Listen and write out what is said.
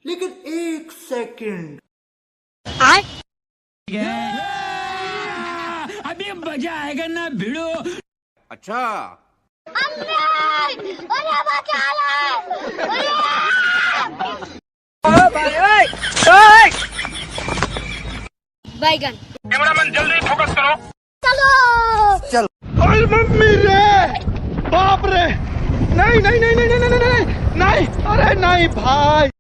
लेकिन 1 सेकंड। अभी मजा आएगा ना भिड़ो। अच्छा, बैगन। कैमरामैन जल्दी फोकस करो। चलो अरे मम्मी रे, बाप रे, नहीं नहीं नहीं नहीं नहीं नहीं नहीं नहीं, अरे नहीं भाई।